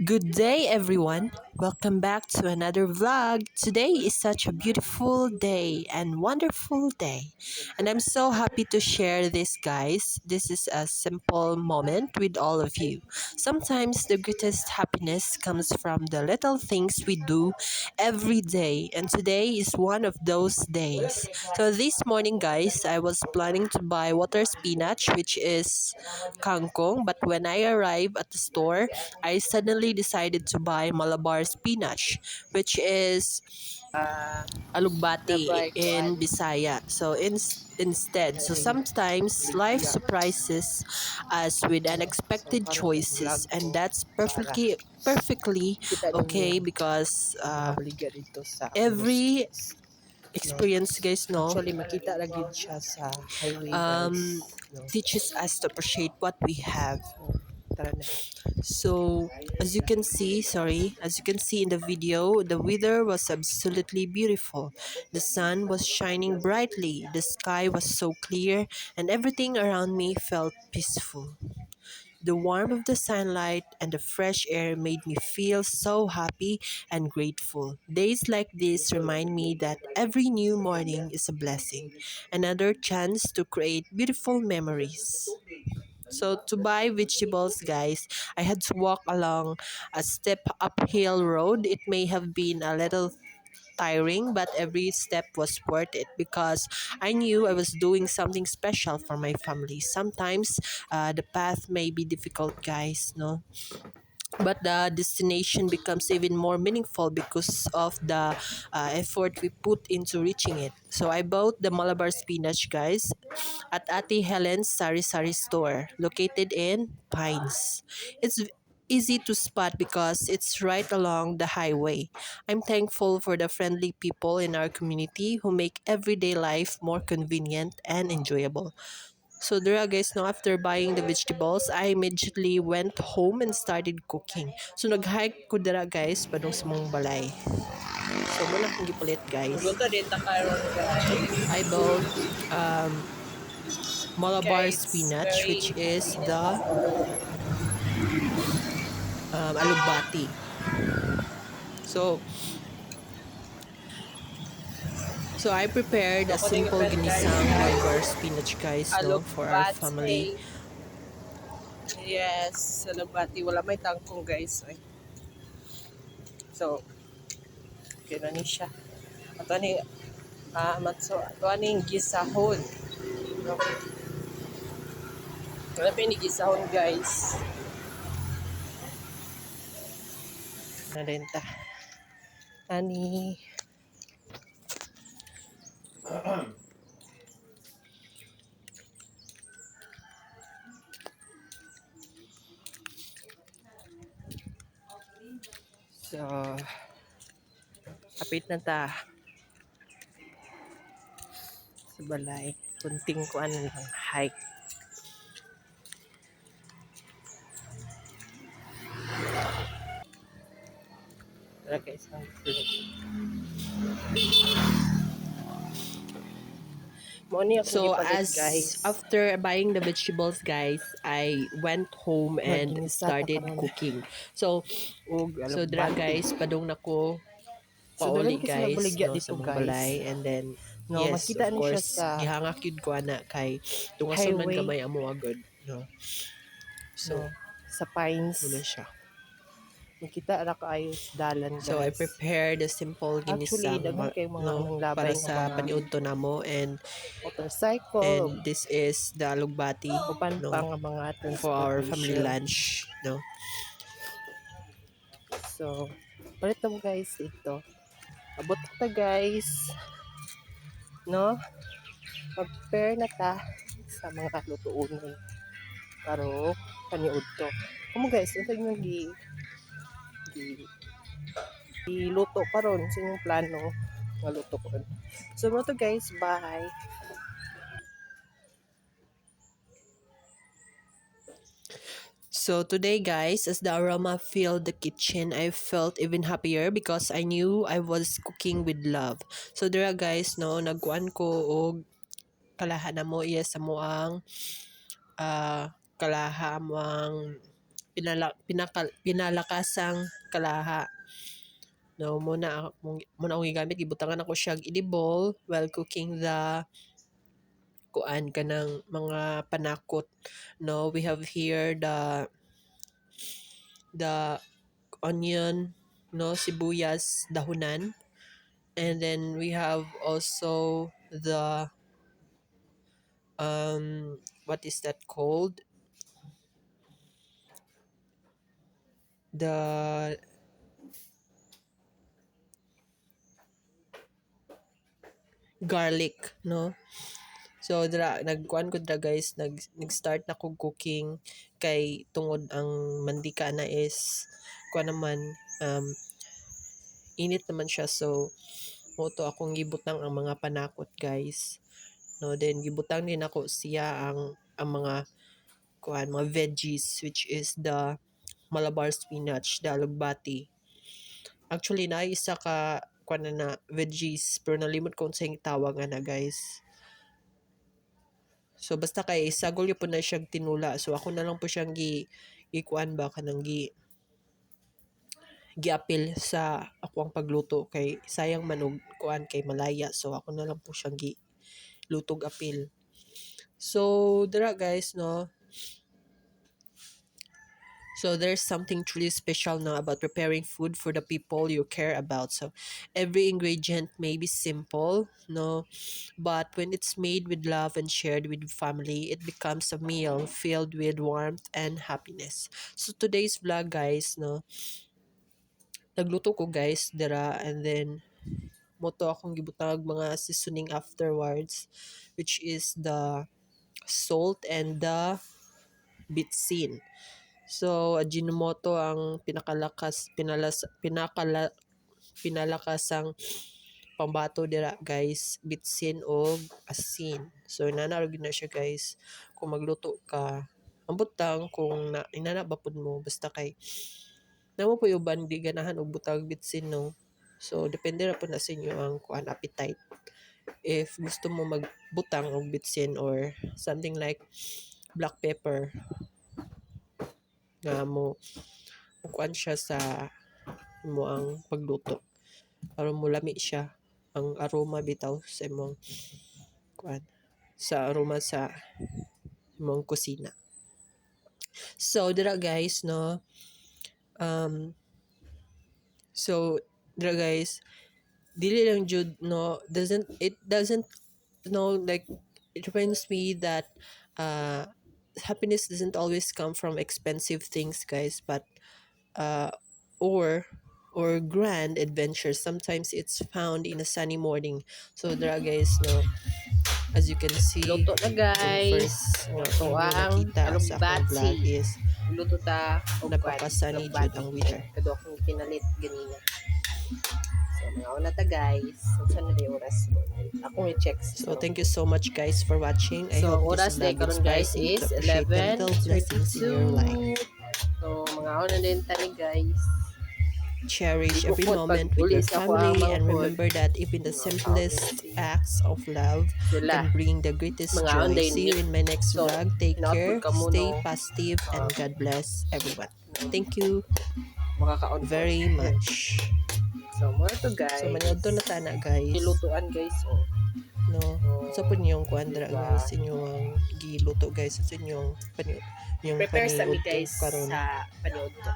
Good day, everyone. Welcome back to another vlog. Today is such a beautiful day and wonderful day. And I'm so happy to share this, guys. This is a simple moment with all of you. Sometimes the greatest happiness comes from the little things we do every day. And today is one of those days. So this morning, guys, I was planning to buy water spinach, which is kangkong. But when I arrived at the store, I suddenly decided to buy Malabar spinach, which is The alugbati bright in one. Bisaya. So instead, so sometimes life surprises us with So, unexpected karon kay vlog choices, and ko that's para perfectly kita ninyo okay because mga baligya dito sa every Amos. No? experience, guys, no, Actually, makita ra gid siya sa highway, um, guys. No? teaches us to appreciate what we have. So, tara na. So, as you can see in the video, the weather was absolutely beautiful. The sun was shining brightly, the sky was so clear, and everything around me felt peaceful. The warmth of the sunlight and the fresh air made me feel so happy and grateful. Days like this remind me that every new morning is a blessing, another chance to create beautiful memories. So to buy vegetables, guys, I had to walk along a steep uphill road. It may have been a little tiring, but every step was worth it because I knew I was doing something special for my family. Sometimes the path may be difficult, guys, no? But the destination becomes even more meaningful because of the effort we put into reaching it. So I bought the Malabar spinach, guys, at Ate Helen's Sari Sari store, located in Pines. It's easy to spot because it's right along the highway. I'm thankful for the friendly people in our community who make everyday life more convenient and enjoyable. So there, guys, no, after buying the vegetables, I immediately went home and started cooking. So nag-hike ko dira, guys, padung sa mong balay. So muna kong gipalit, guys. Pumunta dito karon, guys. I bought Malabar Okay, it's spinach, which very is convenient. the alugbati. So, so I prepared So, a kunin simple yung guys, ginisang Malabar guys. spinach, guys, no, for our family. Alugbate. Yes, alugbati. Wala may tangkong, guys. Ay. So, kaya ni siya. Ato ni, matso, ato ni gisahon. No? Wala pa ni gisahon, guys. Narenta. Ani. So, kapit na ta sa balay. Kunting kuan lang hike. Tara guys, ang mo ni akong So gipalit, as guys. after buying the vegetables, guys, I went home and Magginisa ta started karon. cooking. So Og dra, alugbati. guys, padung nako So, dalan pauli, kasi guys, nabaligya no, sa dito, mong guys. balay, and then No, yes, makita of ni siya course, sa gihangak yun ko ana kay tungason man highway, gamay amo agad, no. So no, sa Pines. muna siya. Makita ra kaayo sa dalan, So I guys. prepared a simple Actually, ginisang daghan kay mga no, manglabay para nga sa mga paniudto namo, motorcycle, and this is the alugbati, upan pa no, nga mga for our family transportation. lunch, no. So, palit mo guys ito. Abot ta guys. No? Mag-pair na ta sa mga lutuon karo kaniud to. Kamo guys, ito yung gi iluto karon sa inyong plano nga luto ko. So mo to guys, bye. So today, guys, as the aroma filled the kitchen, I felt even happier because I knew I was cooking with love. So dira, guys, no, nagkuan ko og kalaha na mo iya sa moang kalaha mo ang pinalakasang kalaha. No, muna akong gigamit, gibutangan ako siya edible while cooking the kuan kanang mga panakot. No, we have here the onion, no, sibuyas, dahunan, and then we have also the what is that called? The garlic, no? So nagkuan ko guys, nag-start na kog cooking kay tungod ang mantika na is kuan naman init naman siya, so moto akong gibutang ang mga panakot guys. No, then gibutang din ako siya ang mga kuan mga veggies, which is the Malabar spinach, the alugbati. Actually na isa ka kuan na veggies pero nalimot ko sa tawag na guys. So basta kay sagol po na siyang tinula. So ako na lang po siyang ikuan ba kanang giapil sa akong pagluto kay sayang manog kuan kay malaya. So ako na lang po siyang lutog apil. So dira guys, no. So there's something truly special now about preparing food for the people you care about. So every ingredient may be simple, no, but when it's made with love and shared with family, it becomes a meal filled with warmth and happiness. So today's vlog guys, no, nagluto ko guys dira, and then moto akong gibutang mga seasoning afterwards, which is the salt and the bitsin. So, Ajinomoto ang pinalakasang pambato dira guys, bitsin o asin. So, nanarog na siya guys. Kung magluto ka, ang butang kung inanabapod mo, basta kay namo po yung bandi ganahan og butang bitsin, no. So, depende ra po na sa inyo ang kuan appetite. If gusto mo magbutang og bitsin or something like black pepper, nga mo kuan siya sa mo ang pagluto para mo lami siya ang aroma bitaw sa imong kuan, sa aroma sa imong kusina. So dira guys, no, so dira guys, dili lang jud, no, doesn't no, like it reminds me that happiness doesn't always come from expensive things guys, but or grand adventures. Sometimes it's found in a sunny morning. So dra guys, no, as you can see, Luto na guys. first Ito inyo ang nakita sa akong vlog alugbati. is Luto ta og napaka-sunny jud ang weather. Kado akong pinalit ganina. So mga una ta guys. Unsa na di oras mo? Akong i-check. So thank you so much guys for watching. I So hope oras this day vlog karon guys inspires you is to appreciate the little blessings in your life. 11:32. So mga una din tani guys. Cherish every Bukod moment with your pag-ulis ako family, ang and mangkod. remember that even the simplest acts of love Sila. can bring the greatest Mga joy. onday See you in my next So, vlog. Take care, hinautod ka mo, stay no? positive, and God bless everyone. Thank you Makakaon very much. So mo to guys. So manood to na tana guys. Kilutuan guys oh. No. Sa po niyong kuandra guys, inyong giluto guys sa inyong yung Prepare sa mi paniudto guys karon. sa panood to.